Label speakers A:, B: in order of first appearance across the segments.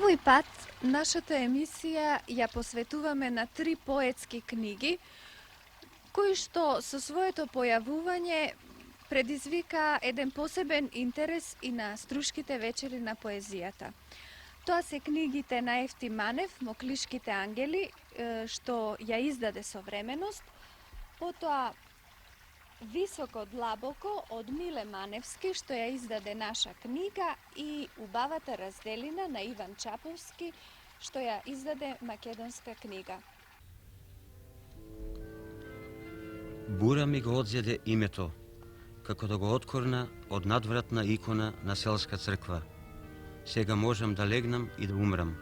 A: Овој пат нашата емисија ја посветуваме на 3 поетски книги, кои што со своето појавување предизвика еден посебен интерес и на струшките вечери на поезијата. Тоа се книгите на Евтим Манев, Моклишките ангели, што ја издаде Современост, потоа Високо длабоко од Миле Маневски, што ја издаде Наша книга, и Убавата разделина на Иван Чаповски, што ја издаде Македонска книга.
B: Бура ми го одзеде името, како да го откорна од надвратна икона на селска црква. Сега можам да легнам и да умрам.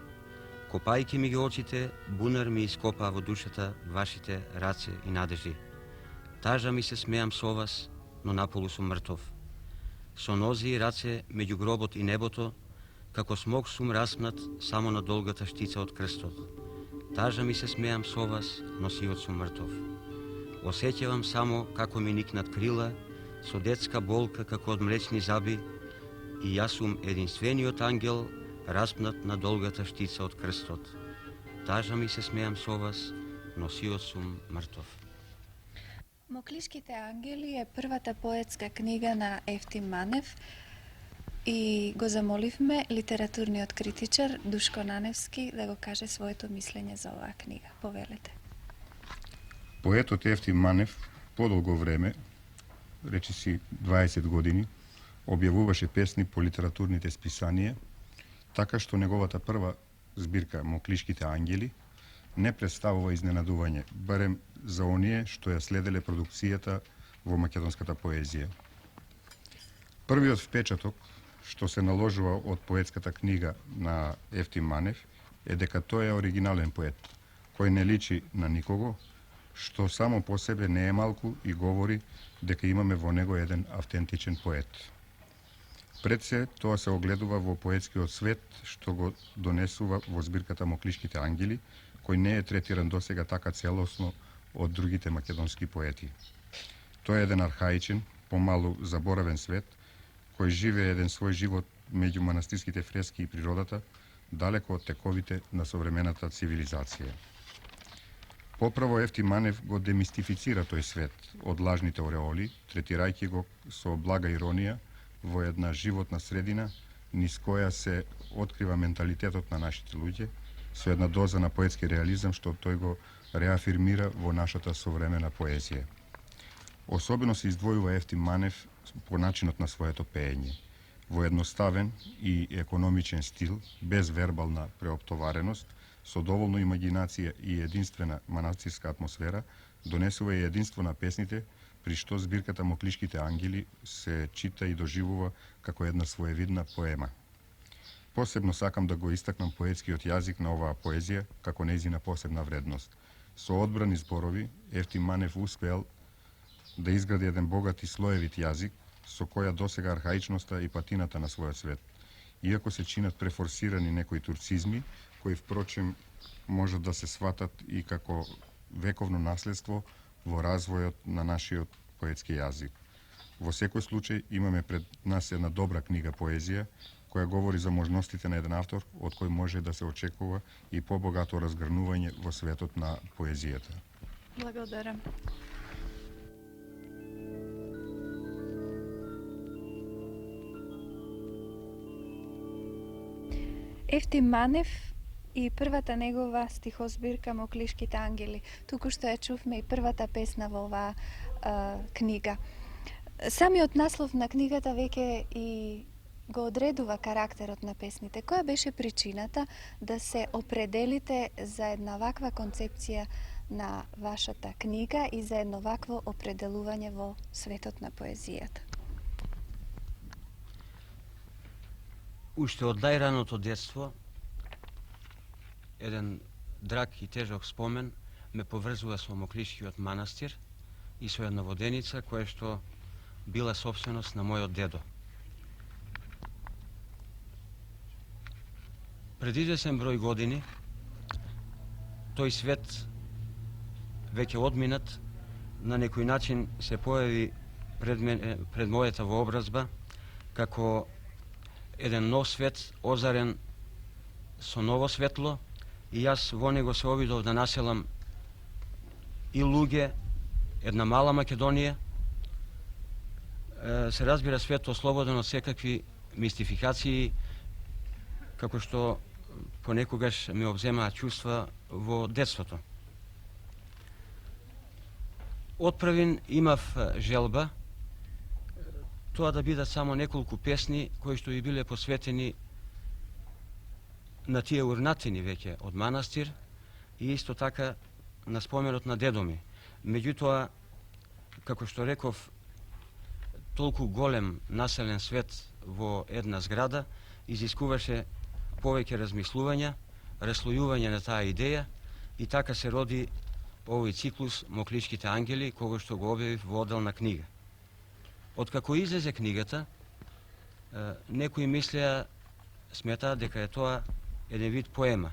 B: Копајки ми ги очите, бунар ми ископа во душата вашите раце и надежи. Тажа ми се смеам со вас, но наполу сум мртов. Со нози и раце меѓу гробот и небото, како смок сум распнат само на долгата штица од крстот. Тажа ми се смеам со вас, но сиот сум мртов. Осеќавам само како ми никнат крила, со детска болка како од млечни заби, и јас сум единствениот ангел, распнат на долгата штица од крстот. Тажа ми се смеам со вас, но сиот сум мртов.
A: Моклишките ангели е првата поетска книга на Евтим Манев и го замоливме литературниот критичар Душко Наневски да го каже своето мислење за оваа книга. Повелете.
C: Поетот Евтим Манев подолго време, речиси 20 години, објавуваше песни по литературните списанија, така што неговата прва збирка Моклишките ангели не представува изненадување, барем за оние што ја следеле продукцијата во македонската поезија. Првиот впечаток што се наложува од поетската книга на Евтим Манев е дека тој е оригинален поет, кој не личи на никого, што само по себе не е малку и говори дека имаме во него еден автентичен поет. Пред се, тоа се огледува во поетскиот свет што го донесува во збирката Моклишките ангели, кој не е третиран досега така целосно од другите македонски поети. Тој е еден архаичен, помалу заборавен свет, кој живее еден свој живот меѓу манастирските фрески и природата, далеко од тековите на современата цивилизација. Поправо Евтим Манев го демистифицира тој свет од лажните ореоли, третирајќи го со блага иронија во една животна средина, низ која се открива менталитетот на нашите луѓе, со една доза на поетски реализам што тој го реафирмира во нашата современа поезија. Особено се издвојува Евтим Манев по начинот на своето пеење, во едноставен и економичен стил, без вербална преоптовареност, со доволно имагинација и единствена манастирска атмосфера, донесува и единство на песните, при што збирката Моклишките ангели се чита и доживува како една своевидна поема. Посебно сакам да го истакнам поетскиот јазик на оваа поезија како нејзина посебна вредност. Со одбрани зборови, Евтим Манев успеал да изгради еден богат и слоевит јазик, со која досега архаичноста и патината на својот свет. Иако се чинат префорсирани некои турцизми, кои впрочем можат да се сватат и како вековно наследство во развојот на нашиот поетски јазик. Во секој случај имаме пред нас една добра книга поезија, која говори за можностите на еден автор, од кој може да се очекува и побогато разгрнување во светот на поезијата.
A: Благодарам. Евтим Манев и првата негова стихозбирка Моклишките ангели. Туку што ја чувме и првата песна во оваа книга. Самиот наслов на книгата веќе и го одредува карактерот на песните. Која беше причината да се определите за една ваква концепција на вашата книга и за едно вакво определување во светот на поезијата?
B: Уште од најраното детство, еден драг и тежок спомен ме поврзува со Моклишкиот манастир и со една воденица која што била собственост на мојот дедо. Пред извесен број години, тој свет веќе одминат, на некој начин се појави пред мојата вообразба како еден нов свет озарен со ново светло и јас во него се обидов да населам и луѓе, една мала Македонија. Се разбира свет ослободен од секакви мистификации, како што понекогаш ме обземаат чувства во детството. Отправин имав желба тоа да бидат само неколку песни кои што би биле посветени на тие урнатини веќе од манастир и исто така на споменот на дедо ми. Меѓутоа, како што реков, толку голем населен свет во една зграда изискуваше повеќе размислувања, раслојување на таа идеја и така се роди овој циклус Мокличките ангели, кога што го објавив во одделна книга. Откако излезе книгата, некои мислеа, сметаат дека е тоа еден вид поема.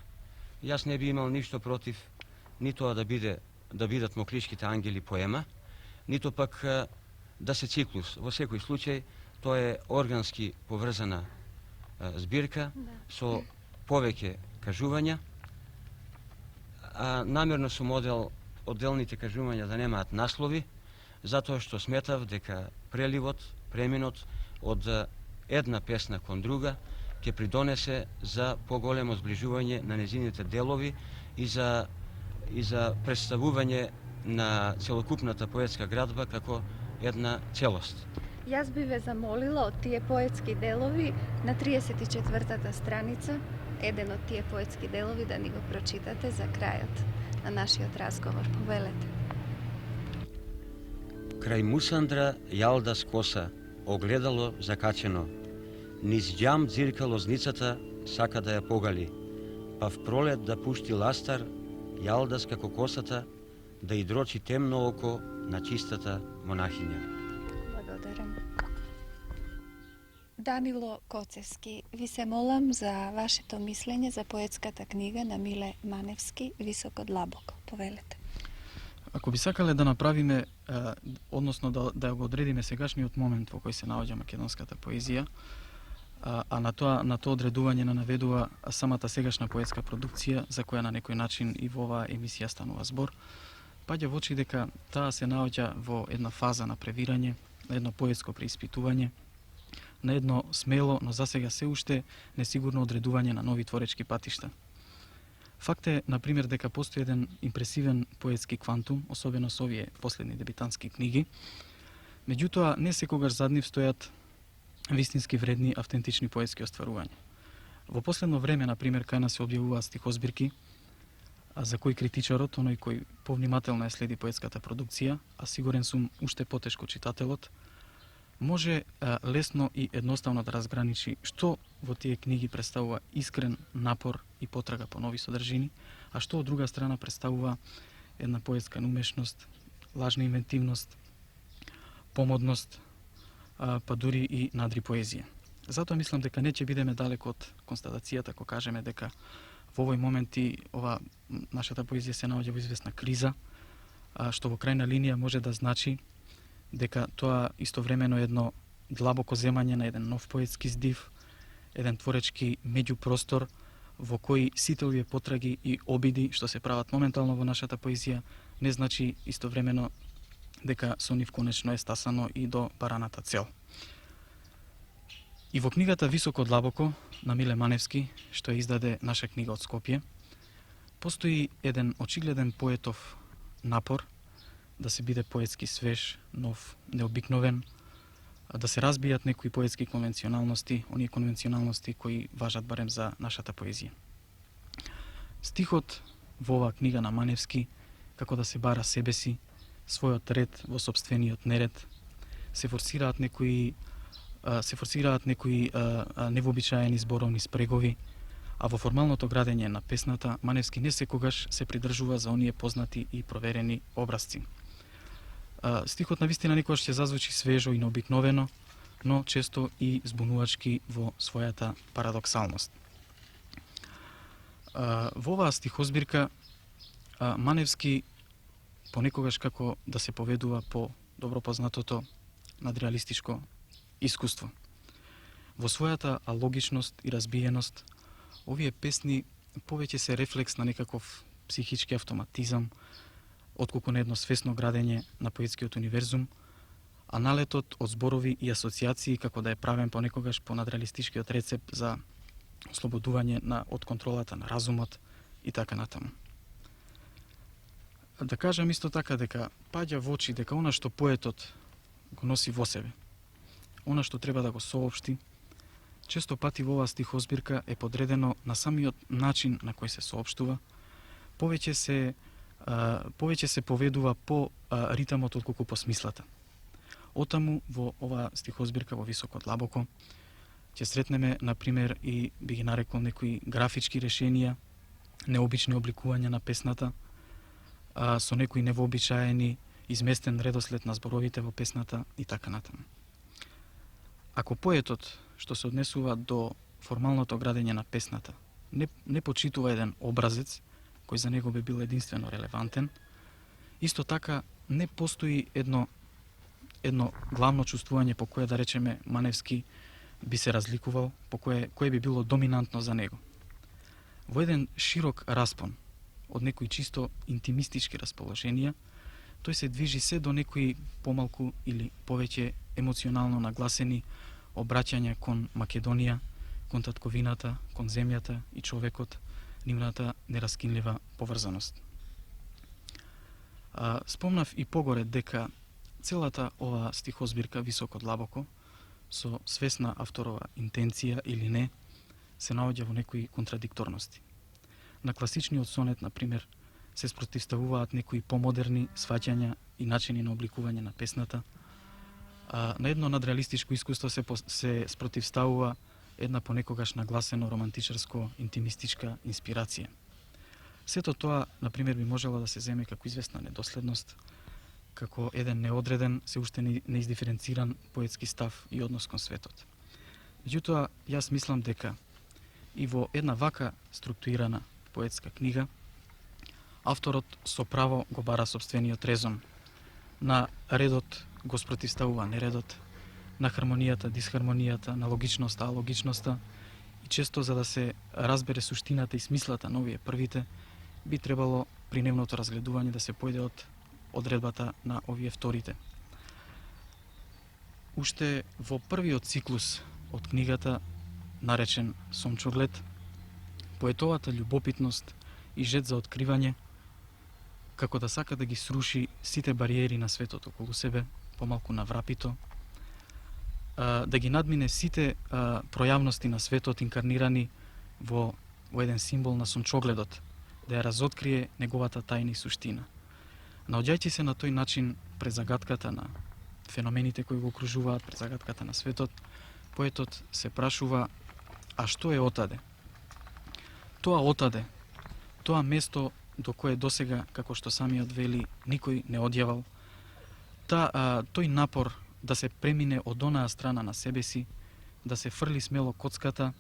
B: Јас не би имал ништо против ни тоа да бидат Мокличките ангели поема, нито пак да се циклус. Во секој случај тоа е органски поврзана збирка со повеќе кажувања, а намерно сум одел одделните кажувања да немаат наслови, затоа што сметав дека преливот, преминот од една песна кон друга ќе придонесе за поголемо зближување на незините делови и за представување на целокупната поетска градба како една целост.
A: Јас би ве замолила од тие поетски делови на 34-та страница, еден од тие поетски делови да ни го прочитате за крајот на нашиот разговор. Повелете.
B: Крај Мусандра јалда с коса, огледало закачено. Низ ѓам дзирка лозницата, сака да ја погали. Па в пролет да пушти ластар, јалдас како косата, да и дрочи темно око на чистата монахиња.
A: Благодарам. Данило Коцевски, ви се молам за вашето мислење за поетската книга на Миле Маневски "Високо длабоко". Повелете.
D: Ако би сакале да направиме, односно да го одредиме сегашниот момент во кој се наоѓа македонската поезија, а на тоа одредување на наведува самата сегашна поетска продукција, за која на некој начин и во оваа емисија станува збор, паѓа во очи дека таа се наоѓа во една фаза на превирање, на едно поетско преиспитување, на едно смело, но засега се уште несигурно одредување на нови творечки патишта. Факт е, например, дека постои еден импресивен поетски квантум, особено со овие последни дебитантски книги. Меѓутоа, не секогаш зад нив стојат вистински вредни, автентични поетски остварувања. Во последно време, например, кај нас се објавуваат стихозбирки, за кој критичарот, оној кој повнимателно ја следи поетската продукција, а сигурен сум уште потешко читателот, може лесно и едноставно да разграничи што во тие книги представува искрен напор и потрага по нови содржини, а што од друга страна представува една поетска неумешност, лажна инвентивност, помодност, па дури и надри поезија. Затоа мислам дека не ќе бидеме далеко од констатацијата ако кажеме дека во овој момент и нашата поезија се наоѓа во известна криза, што во крајна линија може да значи дека тоа истовремено едно длабоко земање на еден нов поетски здив, еден творечки меѓупростор во кој сите овие потраги и обиди што се прават моментално во нашата поезија не значи истовремено дека со нив конечно е стасано и до бараната цел. И во книгата "Високо длабоко" на Миле Маневски, што ја издаде наша книга од Скопје, постои еден очигледен поетов напор да се биде поетски свеж, нов, необикновен, да се разбијат некои поетски конвенционалности, оние конвенционалности кои важат барем за нашата поезија. Стихот во оваа книга на Маневски, како да се бара себе си, својот ред во сопствениот неред, се форсираат некои невообичаени зборовни спрегови, а во формалното градење на песната Маневски не секогаш се придржува за оние познати и проверени образци. Стихот навистина некогаш ќе зазвучи свежо и необикновено, но често и збунувачки во својата парадоксалност. Во оваа стихозбирка Маневски понекогаш како да се поведува по добро познатото надреалистичко искуство. Во својата алогичност и разбиеност, Овие песни повеќе се рефлекс на некаков психички автоматизам, отколку на едно свесно градење на поетскиот универзум, а налетот од зборови и асоциации како да е правен понекогаш по надреалистичкиот рецепт за ослободување од контролата на разумот и така натаму. Да кажам исто така дека паѓа во очи дека она што поетот го носи во себе, она што треба да го соопшти, често пати во оваа стихозбирка е подредено на самиот начин на кој се соопштува, повеќе се поведува по ритамот отколку по смислата. Отаму во оваа стихозбирка во Високо длабоко ќе сретнеме, например, и би ги нарекол некои графички решенија, необични обликувања на песната, со некои невообичаени, изместен редослед на зборовите во песната и така натаму. Ако поетот, што се однесува до формалното градење на песната, не почитува еден образец, кој за него би бил единствено релевантен, исто така не постои едно главно чувствување по кое, да речеме, Маневски би се разликувал, по кое би било доминантно за него. Во еден широк распон од некои чисто интимистички расположенија, тој се движи се до некои помалку или повеќе емоционално нагласени обраќања кон Македонија, кон татковината, кон земјата и човекот, нивната нераскинлива поврзаност. Спомнав и погоре дека целата ова стихозбирка Високо длабоко, со свесна авторова интенција или не, се наоѓа во некои контрадикторности. На класичниот сонет, например, се спротивставуваат некои помодерни сваќања и начини на обликување на песната, на едно надреалистичко искуство се спротивставува една понекогаш нагласено романтичарско интимистичка инспирација. Сето тоа, например, би можело да се земе како известна недоследност, како еден неодреден, се уште неиздиференциран поетски став и однос кон светот. Меѓутоа, јас мислам дека и во една вака структурирана поетска книга, авторот со право го бара собствениот резон. На редот го спротивставува нередот, на хармонијата, дисхармонијата, на логичноста, алогичноста, и често за да се разбере суштината и смислата на овие првите, би требало при нивното разгледување да се појде од одредбата на овие вторите. Уште во првиот циклус од книгата, наречен Сончоглед, поетовата љубопитност и жет за откривање, како да сака да ги сруши сите бариери на светот околу себе, помалку на врапито, да ги надмине сите пројавности на светот инкарнирани во еден символ на сончогледот, да ја разоткрие неговата тајна и суштина. Наоѓајќи се на тој начин пред загадката на феномените кои го окружуваат, пред загадката на светот, поетот се прашува: а што е отаде? Тоа отаде, тоа место до кое досега, како што самиот вели, никој не одјавал, тој напор да се премине од онаа страна на себе си, да се фрли смело коцката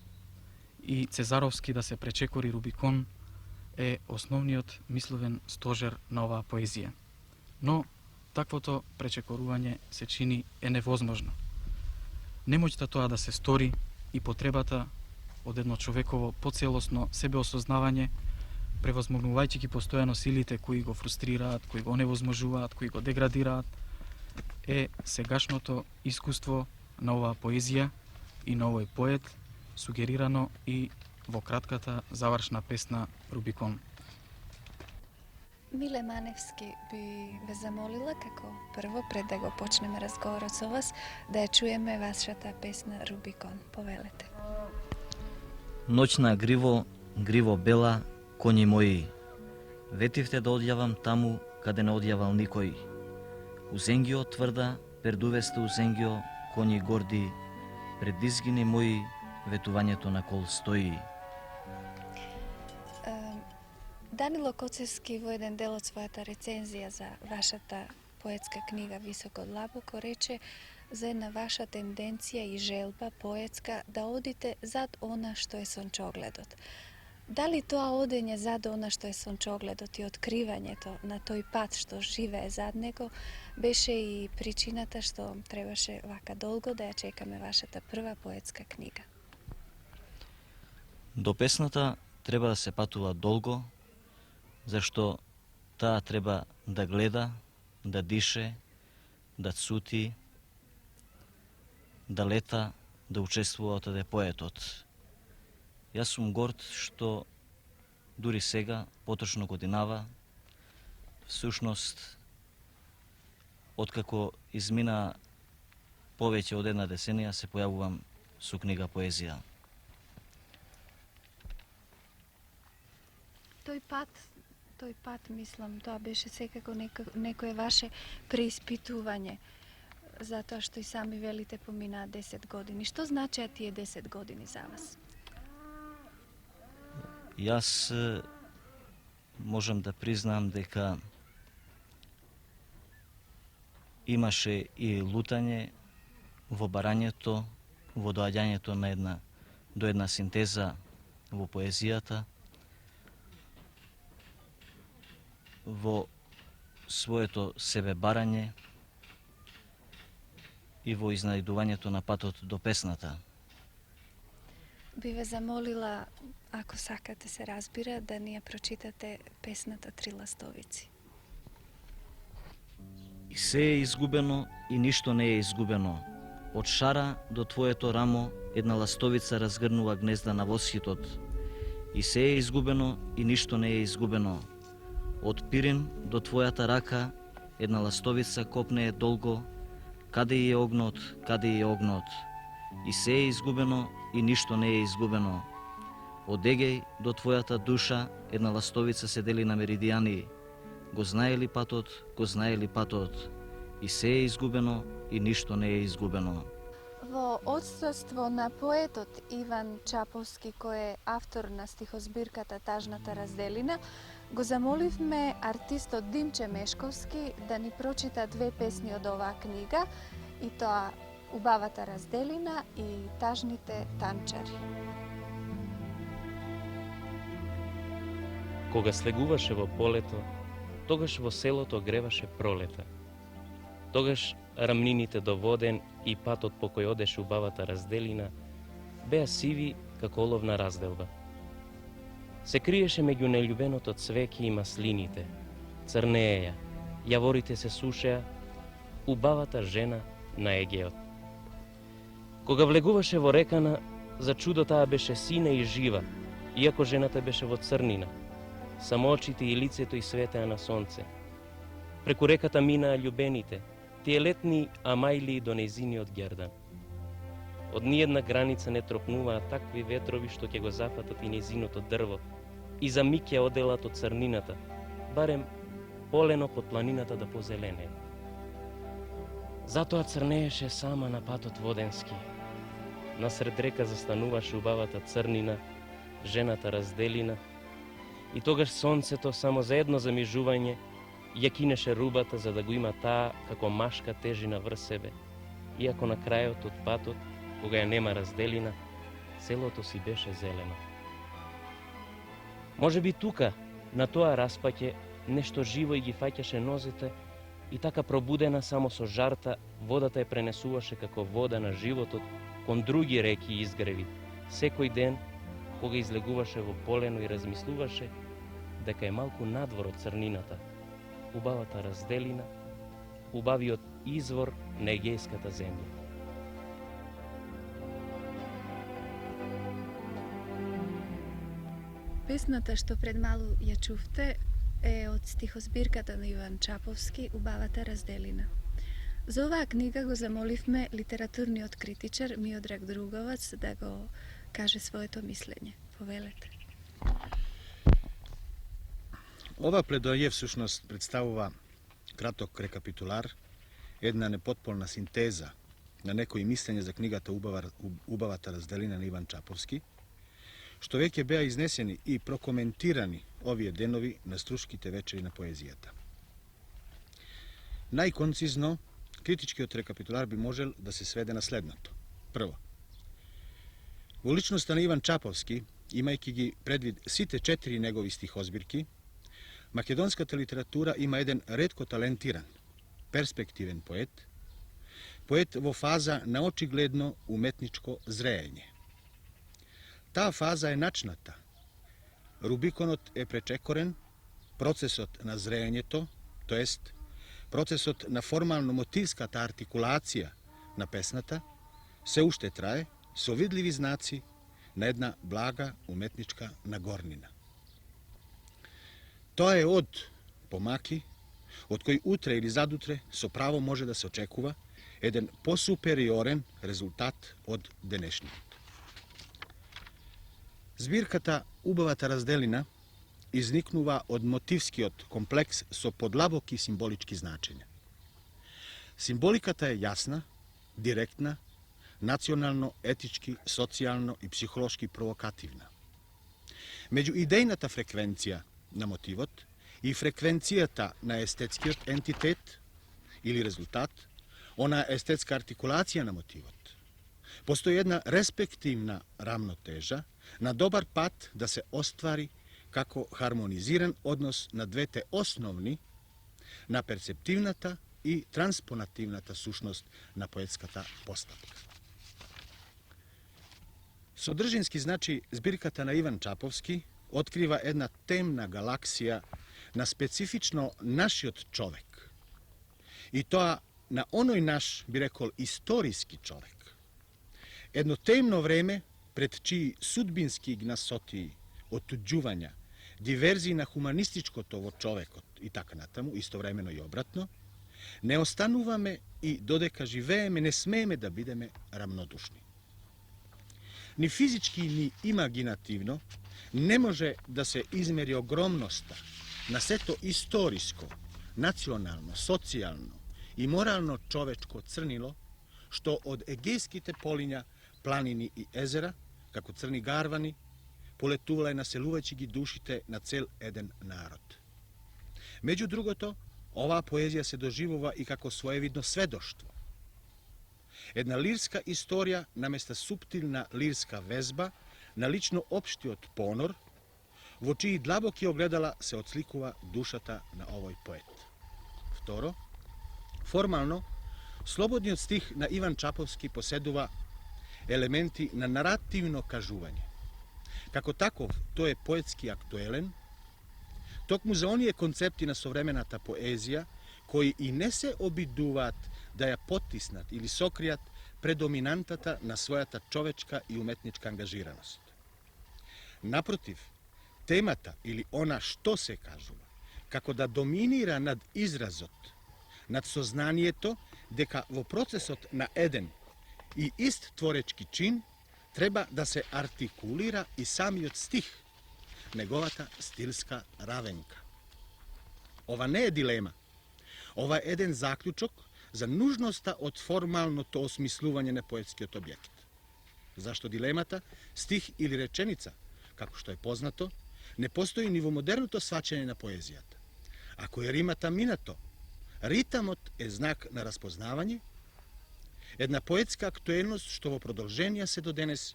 D: и цезаровски да се пречекори Рубикон, е основниот мисловен стожер на оваа поезија. Но таквото пречекорување се чини невозможно. Немоќта тоа да се стори и потребата од едно човеково поцелосно себеосознавање, превозмогнувајќи ги постојано силите кои го фрустрираат, кои го невозможуваат, кои го деградираат, е сегашното искуство на оваа поезија и на овој поет, сугерирано и во кратката завршна песна Рубикон.
A: Миле Маневски, би ве замолила како прво, пред да го почнеме разговорот со вас, да ја чуеме вашата песна Рубикон. Повелете.
E: Ноќна гриво, гриво бела, коњи мои. Ветивте да одјавам таму, каде не одјавал никој. Узенгио тврда, пердувесте узенгио, коњи горди, пред изгини мои, ветувањето на кол стои.
A: Данило Коцевски во еден дел од својата рецензија за вашата поетска книга Високо длабоко рече за една ваша тенденција и желба поетска да одите зад она што е сончогледот. Дали тоа одење зад она што е сончогледот и откривањето на тој пат што живее зад него беше и причината што требаше вака долго да ја чекаме вашата прва поетска книга?
E: До песната треба да се патува долго, зашто таа треба да гледа, да дише, да цути, да лета, да учествува отаде поетот. Јас сум горд што дури сега, поточно годинава, всушност, откако измина повеќе од една деценија, се појавувам со книга поезија.
A: Тој пат, мислам, тоа беше секако некое ваше преиспитување, затоа што и сами велите поминаа 10 години. Што значеа тие 10 години за вас?
E: Јас можам да признам дека имаше и лутање во барањето, во доаѓањето до една синтеза во поезијата, во своето себе барање и во изнајдувањето на патот до песната.
A: Би ве замолила, ако сакате се разбира, да ни ја прочитате песната Три ластовици.
E: И се е изгубено и ништо не е изгубено. Од шара до твоето рамо една ластовица разгрнува гнезда на восхитот. И се е изгубено и ништо не е изгубено. Од пирин до твојата рака една ластовица копнее долго, каде е огнот, каде е огнот. И се е изгубено и ништо не е изгубено. Од Егеј до твојата душа една ластовица се дели на меридијани. Го знае ли патот, го знае ли патот. И се е изгубено и ништо не е изгубено.
A: Во одсуство на поетот Иван Чаповски, кој е автор на стихозбирката Тажната разделина, го замоливме артистот Димче Мешковски да ни прочита две песни од оваа книга, и тоа Убавата разделина и Тажните танчари.
F: Кога слегуваше во полето, тогаш во селото греваше пролета. Тогаш рамнините до воден и патот по кој одеше убавата разделина беа сиви како оловна разделба. Се криеше меѓу нељубеното цвеќе и маслините, црнееја, јаворите се сушеа, убавата жена на Егеот. Кога влегуваше во рекана, за чудо таа беше сина и жива, иако жената беше во црнина. Само очите и лицето и светеа на сонце. Преку реката минаа љубените, тие летни амајли до нејзиниот гердан. Од ниедна граница не тропнуваа такви ветрови што ќе го зафатат и нејзиното дрво, и за миг ја оделат од црнината, барем полено под планината да позеленее. Затоа црнееше сама на патот воденски. Насред река застануваше убавата црнина, жената разделина, и тогаш сонцето само за едно замижување ја кинеше рубата за да го има таа како машка тежина врз себе, иако на крајот од патот, кога ја нема разделина, селото си беше зелено. Може би тука, на тоа распаќе, нешто живо и ги фаќаше нозите, и така пробудена само со жарта, водата ја пренесуваше како вода на животот кон други реки и изгреви, секој ден, кога излегуваше во полено и размислуваше дека е малку надвор од црнината, убавата разделина, убавиот извор на егејската земја.
A: Песната што пред малу ја чувте е од стихозбирката на Иван Чаповски Убавата разделина. За оваа книга го замоливме литературниот критичар Миодраг Друговац да го каже своето мислење. Повелете.
G: Ова предоаѓе всушност представува краток рекапитулар, една непотполна синтеза на некои мислења за книгата Убавата разделина на Иван Чаповски, што веќе беа изнесени и прокоментирани овие денови на Струшките вечери на поезијата. Најконцизно, критичкиот рекапитулар би можел да се сведе на следното. Прво, во личноста на Иван Чаповски, имајќи ги предвид сите 4 негови стихозбирки, македонската литература има еден ретко талентиран, перспективен поет, поет во фаза на очигледно уметничко зреење. таа фаза е начната. Рубиконот е пречекорен, процесот на зреењето, тоест процесот на формално-мотивската артикулација на песната, се уште трае со видливи знаци на една блага уметничка нагорнина. Тоа е од помаки, од кој утре или задутре со право може да се очекува еден посупериорен резултат од денешниот. Збирката Убавата разделина изникнува од мотивскиот комплекс со подлабоки символички значења. Символиката е јасна, директна, национално, етички, социјално и психолошки провокативна. Меѓу идејната фреквенција на мотивот и фреквенцијата на естетскиот ентитет или резултат, она естетска артикулација на мотивот, постои една респективна рамнотежа на добар пат да се оствари како хармонизиран однос на двете основни, на перцептивната и транспонативната сушност на поетската постапка. Содржински, значи, збирката на Иван Чаповски открива една темна галаксија на специфично нашиот човек. И тоа на оној наш, би рекол, историски човек. Едно темно време пред чии судбински гнасотии, отуѓувања, диверзии на хуманистичкото во човекот и така натаму, истовремено и обратно, не остануваме и додека живееме не смееме да бидеме рамнодушни. Ни физички, ни имагинативно не може да се измери огромноста на сето историско, национално, социјално и морално човечко црнило, што од егејските полиња, планини и езера, како црни гарвани, полетувала и населувајќи ги душите на цел еден народ. Меѓу другото, оваа поезија се доживува и како своевидно сведоштво. Една лирска историја наместа суптилна лирска везба на лично општиот понор, во чии длабоки огледала се отсликува душата на овој поет. Второ, формално, слободниот стих на Иван Чаповски поседува елементи на наративно кажување. Како таков, тој е поетски актуелен, токму за оние концепти на современата поезија, кои и не се обидуваат да ја потиснат или сокријат предоминантата на својата човечка и уметничка ангажираност. Напротив, темата или она што се кажува, како да доминира над изразот, над сознанието дека во процесот на еден и ист творечки чин треба да се артикулира и самиот стих, неговата стилска равенка. Ова не е дилема. Ова е еден заклучок за нужноста од формалното осмислување на поетскиот објект. Зашто дилемата, стих или реченица, како што е познато, не постои ни во модерното сваќање на поезијата. Ако е римата минато, ритамот е знак на распознавање, една поетска актуелност што во продолженија се до денес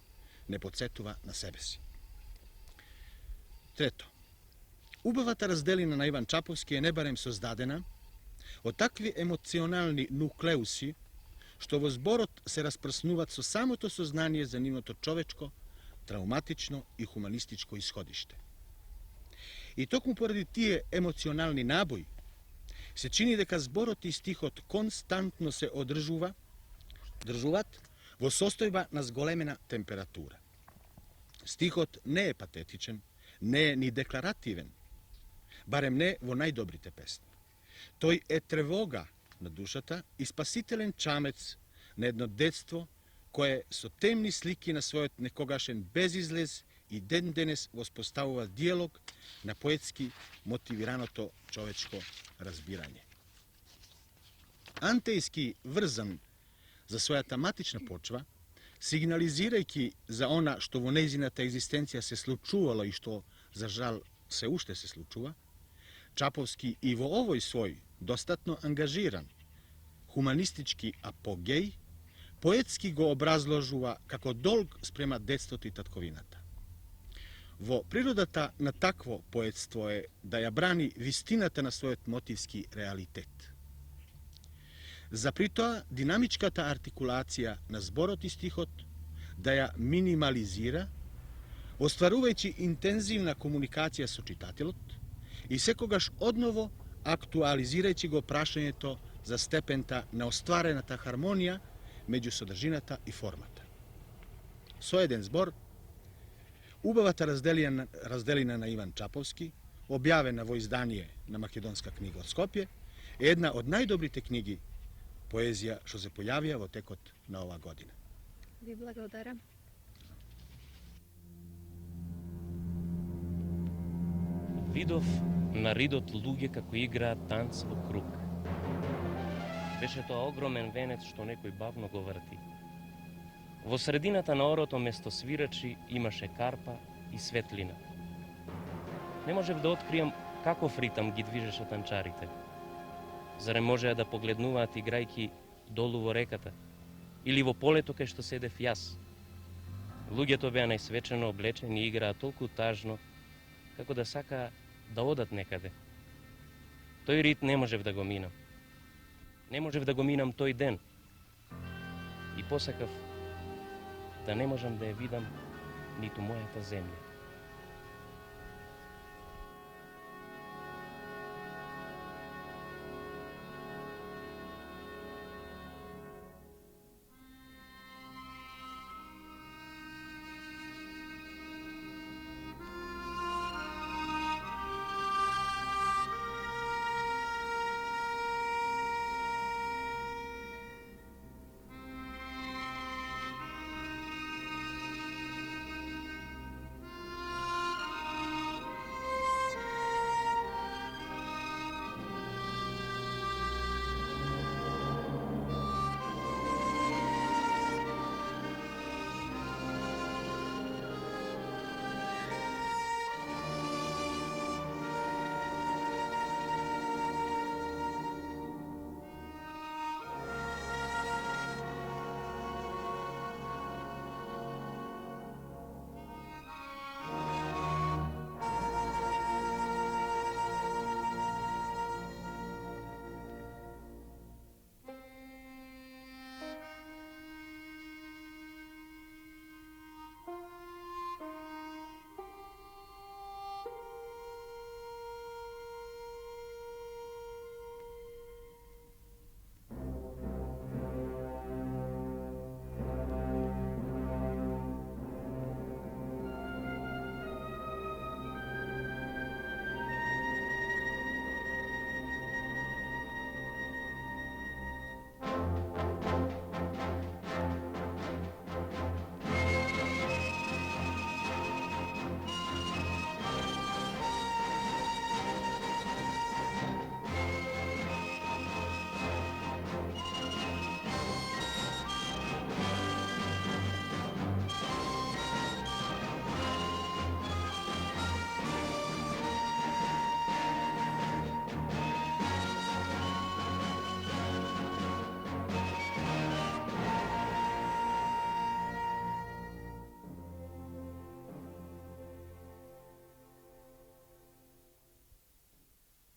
G: не подсетува на себе си. Трето, убавата разделина на Иван Чаповски е не барем создадена од такви емоционални нуклеуси што во зборот се распрснуваат со самото сознание за нивното човечко, травматично и хуманистичко исходиште. И токму поради тие емоционални набои, се чини дека зборот и стихот константно се држуваат во состојба на зголемена температура. Стихот не е патетичен, не е ни декларативен, барем не во најдобрите песни. Тој е тревога на душата и спасителен чамец на едно детство кое со темни слики на својот некогашен безизлез и ден денес воспоставува диалог на поетски мотивираното човечко разбирање. Антејски врзан за својата матична почва, сигнализирајќи за она што во нејзината екзистенција се случувало и што, за жал, се уште се случува, Чаповски и во овој свој достатно ангажиран хуманистички апогеј, поетски го образложува како долг спрема детството и татковината. Во природата на такво поетство е да ја брани вистината на својот мотивски реалитет. За притоа динамичката артикулација на зборот и стихот да ја минимализира, остварувајќи интензивна комуникација со читателот и секогаш одново актуализирајќи го прашањето за степента на остварената хармонија меѓу содржината и формата. Со еден збор, убавата разделина на Иван Чаповски, објавена во издание на Македонска книга од Скопје, е една од најдобрите книги поезија што се појавија во текот на ова година.
A: Ви благодарам.
F: Видов на ридот луѓе како играат танц во круг. Беше тоа огромен венец што некој бавно го врти. Во средината на орото место свирачи имаше карпа и светлина. Не можев да откриам каков ритам ги движеше танчарите. Заре можеа да погледнуваат играјки долу во реката или во полето кај што седев јас. Луѓето беа најсвечено облечени и играа толку тажно како да сакаа да одат некаде. Тој рит не можев да го минам. Не можев да го минам тој ден. И посакав да не можам да ја видам ниту мојата земја.